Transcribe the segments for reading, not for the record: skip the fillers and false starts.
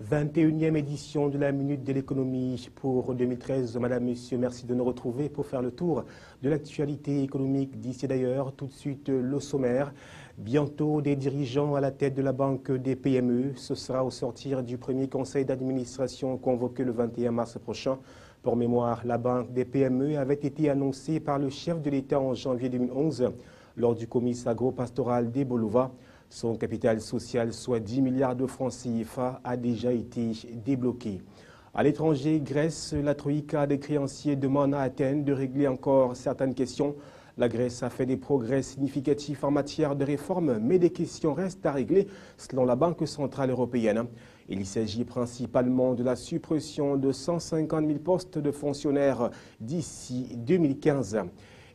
21e édition de la Minute de l'économie pour 2013. Madame, Monsieur, merci de nous retrouver pour faire le tour de l'actualité économique d'ici et d'ailleurs. Tout de suite, le sommaire. Bientôt, des dirigeants à la tête de la Banque des PME. Ce sera au sortir du premier conseil d'administration convoqué le 21 mars prochain. Pour mémoire, la Banque des PME avait été annoncée par le chef de l'État en janvier 2011 lors du comice agro-pastoral des Bolova. Son capital social, soit 10 milliards de francs CFA, a déjà été débloqué. À l'étranger, Grèce, la Troïka des créanciers demande à Athènes de régler encore certaines questions. La Grèce a fait des progrès significatifs en matière de réforme, mais des questions restent à régler selon la Banque centrale européenne. Il s'agit principalement de la suppression de 150 000 postes de fonctionnaires d'ici 2015.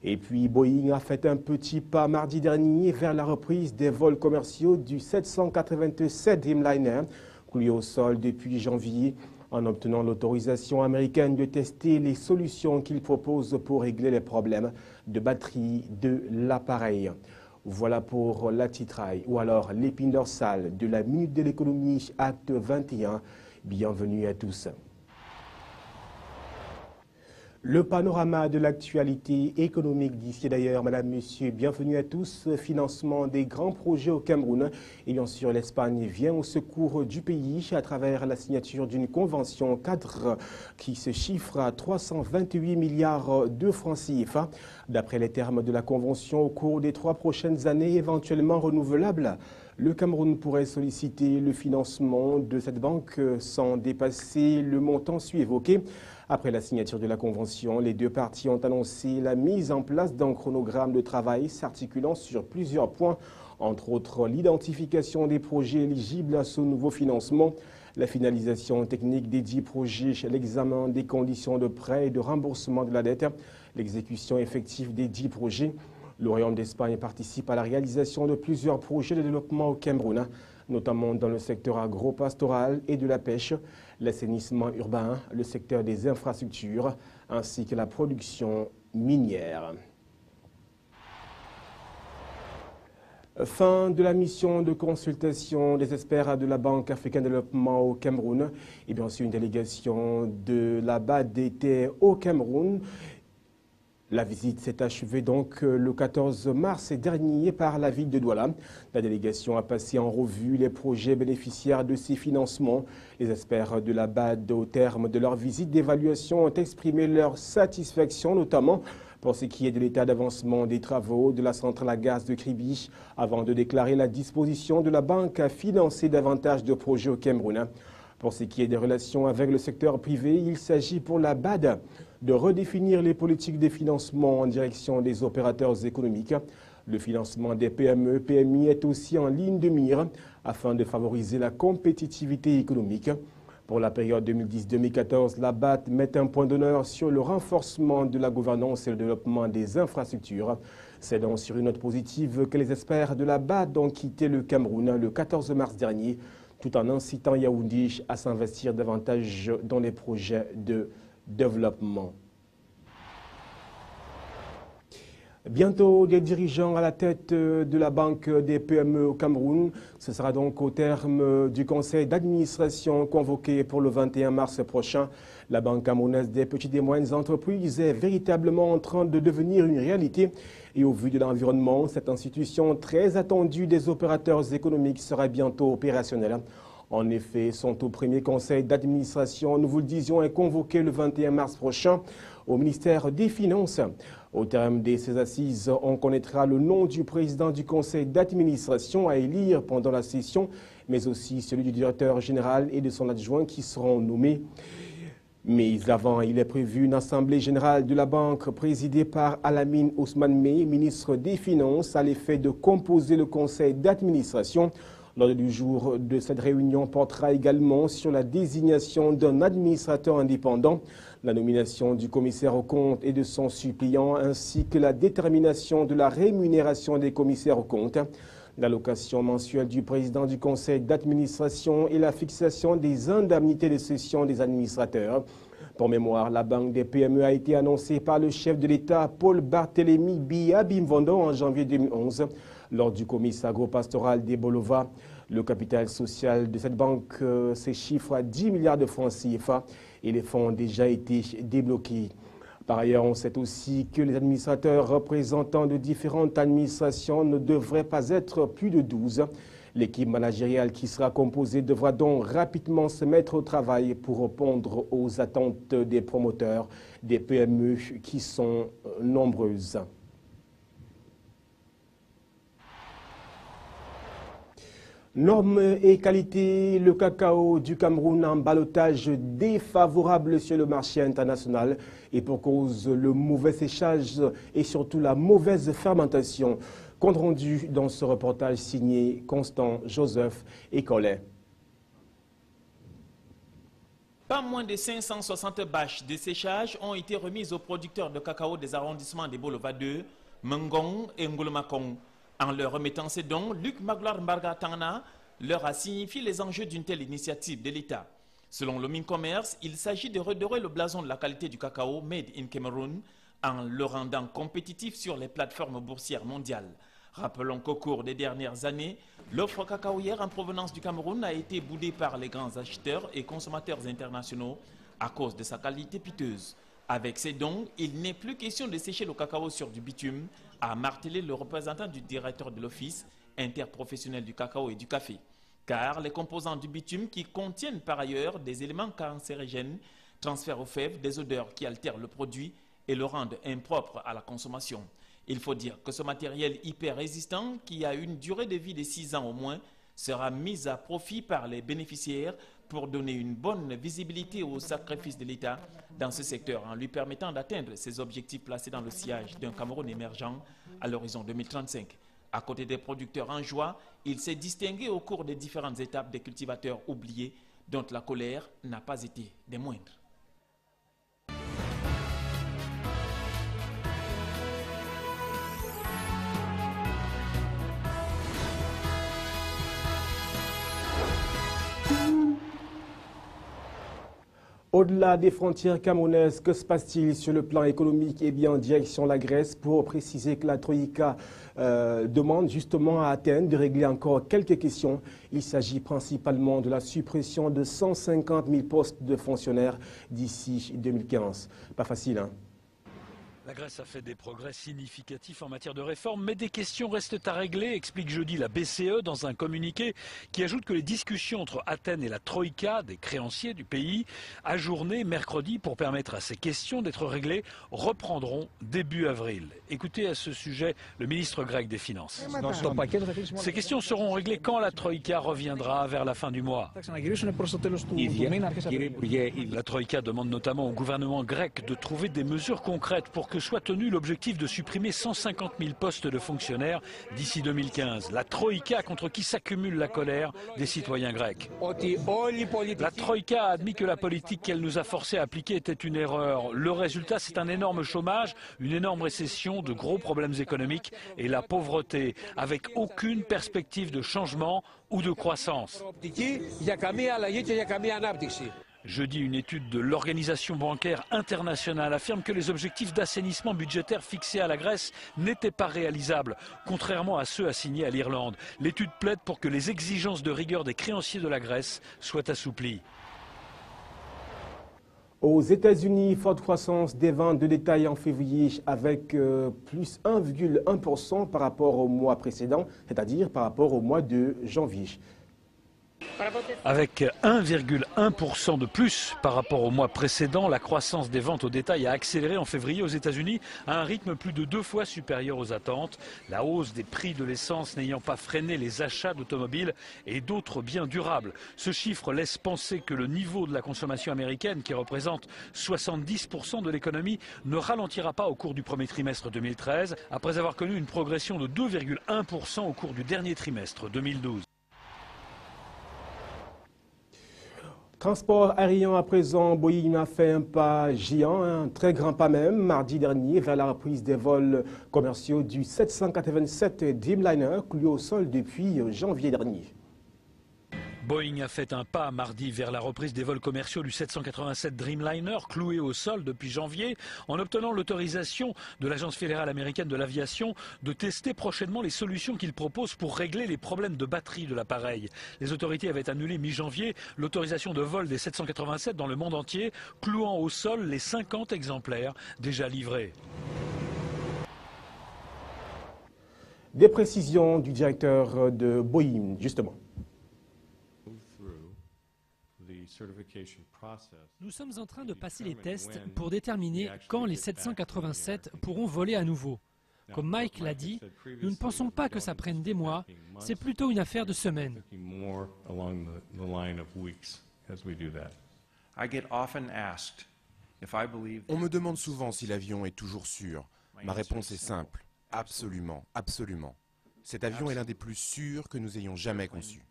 Et puis Boeing a fait un petit pas mardi dernier vers la reprise des vols commerciaux du 787 Dreamliner, coulé au sol depuis janvier, en obtenant l'autorisation américaine de tester les solutions qu'il propose pour régler les problèmes de batterie de l'appareil. Voilà pour la titraille, ou alors l'épine dorsale de la Minute de l'économie, acte 21. Bienvenue à tous. Le panorama de l'actualité économique d'ici d'ailleurs, Madame, Monsieur, bienvenue à tous. Financement des grands projets au Cameroun. Et bien sûr, l'Espagne vient au secours du pays à travers la signature d'une convention cadre qui se chiffre à 328 milliards de francs CFA. D'après les termes de la convention, au cours des 3 prochaines années, éventuellement renouvelables, le Cameroun pourrait solliciter le financement de cette banque sans dépasser le montant évoqué. Après la signature de la convention, les deux parties ont annoncé la mise en place d'un chronogramme de travail s'articulant sur plusieurs points, entre autres l'identification des projets éligibles à ce nouveau financement, la finalisation technique des 10 projets, l'examen des conditions de prêt et de remboursement de la dette, l'exécution effective des 10 projets. Le Royaume d'Espagne participe à la réalisation de plusieurs projets de développement au Cameroun, notamment dans le secteur agro-pastoral et de la pêche, l'assainissement urbain, le secteur des infrastructures, ainsi que la production minière. Fin de la mission de consultation des experts de la Banque africaine de développement au Cameroun. Et bien sûr, une délégation de la BAD était au Cameroun. La visite s'est achevée donc le 14 mars dernier par la ville de Douala. La délégation a passé en revue les projets bénéficiaires de ces financements. Les experts de la BAD, au terme de leur visite d'évaluation, ont exprimé leur satisfaction, notamment pour ce qui est de l'état d'avancement des travaux de la centrale à gaz de Kribi, avant de déclarer la disposition de la banque à financer davantage de projets au Cameroun. Pour ce qui est des relations avec le secteur privé, il s'agit pour la BAD de redéfinir les politiques de financement en direction des opérateurs économiques. Le financement des PME, PMI est aussi en ligne de mire afin de favoriser la compétitivité économique. Pour la période 2010-2014, la BAD met un point d'honneur sur le renforcement de la gouvernance et le développement des infrastructures. C'est donc sur une note positive que les experts de la BAD ont quitté le Cameroun le 14 mars dernier, tout en incitant Yaoundé à s'investir davantage dans les projets de développement. Bientôt, des dirigeants à la tête de la Banque des PME au Cameroun. Ce sera donc au terme du conseil d'administration convoqué pour le 21 mars prochain. La Banque camerounaise des petites et moyennes entreprises est véritablement en train de devenir une réalité. Et au vu de l'environnement, cette institution très attendue des opérateurs économiques sera bientôt opérationnelle. En effet, son au premier conseil d'administration, nous vous le disions, est convoqué le 21 mars prochain au ministère des Finances. Au terme de ces assises, on connaîtra le nom du président du conseil d'administration à élire pendant la session, mais aussi celui du directeur général et de son adjoint qui seront nommés. Mais avant, il est prévu une assemblée générale de la banque présidée par Alamine Ousmane Mey, ministre des Finances, à l'effet de composer le conseil d'administration. L'ordre du jour de cette réunion portera également sur la désignation d'un administrateur indépendant, la nomination du commissaire aux comptes et de son suppléant, ainsi que la détermination de la rémunération des commissaires aux comptes, l'allocation mensuelle du président du conseil d'administration et la fixation des indemnités de cession des administrateurs. Pour mémoire, la Banque des PME a été annoncée par le chef de l'État, Paul Barthélémy Biya Bimvondo, en janvier 2011. Lors du comice agro-pastoral des Bolova, Le capital social de cette banque s'échiffre à 10 milliards de francs CFA et les fonds ont déjà été débloqués. Par ailleurs, on sait aussi que les administrateurs représentants de différentes administrations ne devraient pas être plus de 12. L'équipe managériale qui sera composée devra donc rapidement se mettre au travail pour répondre aux attentes des promoteurs, des PME qui sont nombreuses. Normes et qualité, le cacao du Cameroun en ballottage défavorable sur le marché international et pour cause le mauvais séchage et surtout la mauvaise fermentation. Compte rendu dans ce reportage signé Constant, Joseph et Colin. Pas moins de 560 bâches de séchage ont été remises aux producteurs de cacao des arrondissements de Bolova 2, Mengong et Ngolomakong. En leur remettant ces dons, Luc Magloire Mbarga Tangna leur a signifié les enjeux d'une telle initiative de l'État. Selon le Mincommerce, il s'agit de redorer le blason de la qualité du cacao made in Cameroon en le rendant compétitif sur les plateformes boursières mondiales. Rappelons qu'au cours des dernières années, l'offre cacaoyère en provenance du Cameroun a été boudée par les grands acheteurs et consommateurs internationaux à cause de sa qualité piteuse. Avec ces dons, il n'est plus question de sécher le cacao sur du bitume, a martelé le représentant du directeur de l'Office interprofessionnel du cacao et du café. Car les composants du bitume, qui contiennent par ailleurs des éléments cancérigènes, transfèrent aux fèves des odeurs qui altèrent le produit et le rendent impropre à la consommation. Il faut dire que ce matériel hyper résistant, qui a une durée de vie de 6 ans au moins, sera mis à profit par les bénéficiaires pour donner une bonne visibilité au sacrifice de l'État dans ce secteur en lui permettant d'atteindre ses objectifs placés dans le sillage d'un Cameroun émergent à l'horizon 2035. À côté des producteurs en joie, il s'est distingué au cours des différentes étapes des cultivateurs oubliés dont la colère n'a pas été des moindres. Au-delà des frontières camerounaises, que se passe-t-il sur le plan économique? Eh bien, en direction de la Grèce, pour préciser que la Troïka demande justement à Athènes de régler encore quelques questions. Il s'agit principalement de la suppression de 150 000 postes de fonctionnaires d'ici 2015. Pas facile, hein? La Grèce a fait des progrès significatifs en matière de réforme, mais des questions restent à régler, explique jeudi la BCE dans un communiqué qui ajoute que les discussions entre Athènes et la Troïka, des créanciers du pays, ajournées mercredi pour permettre à ces questions d'être réglées, reprendront début avril. Écoutez à ce sujet le ministre grec des Finances. Ces questions seront réglées quand la Troïka reviendra vers la fin du mois. La Troïka demande notamment au gouvernement grec de trouver des mesures concrètes pour que soit tenu l'objectif de supprimer 150 000 postes de fonctionnaires d'ici 2015. La Troïka contre qui s'accumule la colère des citoyens grecs. La Troïka a admis que la politique qu'elle nous a forcés à appliquer était une erreur. Le résultat, c'est un énorme chômage, une énorme récession, de gros problèmes économiques et la pauvreté, avec aucune perspective de changement ou de croissance. Jeudi, une étude de l'Organisation bancaire internationale affirme que les objectifs d'assainissement budgétaire fixés à la Grèce n'étaient pas réalisables, contrairement à ceux assignés à l'Irlande. L'étude plaide pour que les exigences de rigueur des créanciers de la Grèce soient assouplies. Aux États-Unis, forte croissance des ventes de détail en février avec plus 1,1% par rapport au mois précédent, c'est-à-dire par rapport au mois de janvier. Avec 1,1% de plus par rapport au mois précédent, la croissance des ventes au détail a accéléré en février aux États-Unis à un rythme plus de 2 fois supérieur aux attentes. La hausse des prix de l'essence n'ayant pas freiné les achats d'automobiles et d'autres biens durables. Ce chiffre laisse penser que le niveau de la consommation américaine, qui représente 70% de l'économie, ne ralentira pas au cours du premier trimestre 2013, après avoir connu une progression de 2,1% au cours du dernier trimestre 2012. Transport aérien à présent, Boeing a fait un pas géant, un très grand pas même, mardi dernier vers la reprise des vols commerciaux du 787 Dreamliner, cloué au sol depuis janvier dernier. Boeing a fait un pas mardi vers la reprise des vols commerciaux du 787 Dreamliner, cloué au sol depuis janvier, en obtenant l'autorisation de l'Agence fédérale américaine de l'aviation de tester prochainement les solutions qu'il propose pour régler les problèmes de batterie de l'appareil. Les autorités avaient annulé mi-janvier l'autorisation de vol des 787 dans le monde entier, clouant au sol les 50 exemplaires déjà livrés. Des précisions du directeur de Boeing, justement. Nous sommes en train de passer les tests pour déterminer quand les 787 pourront voler à nouveau. Comme Mike l'a dit, nous ne pensons pas que ça prenne des mois, c'est plutôt une affaire de semaines. On me demande souvent si l'avion est toujours sûr. Ma réponse est simple. Absolument, absolument. Cet avion est l'un des plus sûrs que nous ayons jamais conçus.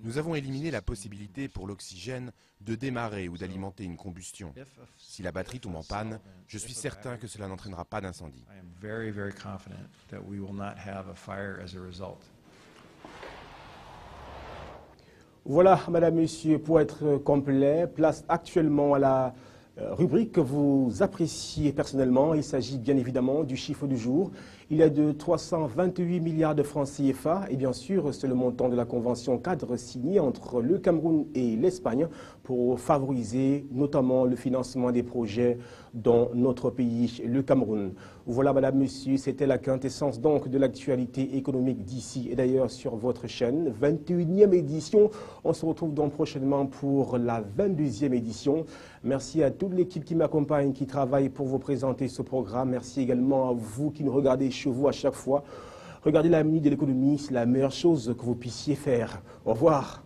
Nous avons éliminé la possibilité pour l'oxygène de démarrer ou d'alimenter une combustion. Si la batterie tombe en panne, je suis certain que cela n'entraînera pas d'incendie. Voilà, madame, monsieur, pour être complet, place actuellement à la rubrique que vous appréciez personnellement. Il s'agit bien évidemment du chiffre du jour. Il est de 328 milliards de francs CFA et bien sûr, c'est le montant de la convention cadre signée entre le Cameroun et l'Espagne pour favoriser notamment le financement des projets dans notre pays, le Cameroun. Voilà, madame, monsieur, c'était la quintessence donc de l'actualité économique d'ici et d'ailleurs sur votre chaîne. 21e édition. On se retrouve donc prochainement pour la 22e édition. Merci à toute l'équipe qui m'accompagne, qui travaille pour vous présenter ce programme. Merci également à vous qui nous regardez chez vous à chaque fois. Regardez la minute de l'économie, c'est la meilleure chose que vous puissiez faire. Au revoir.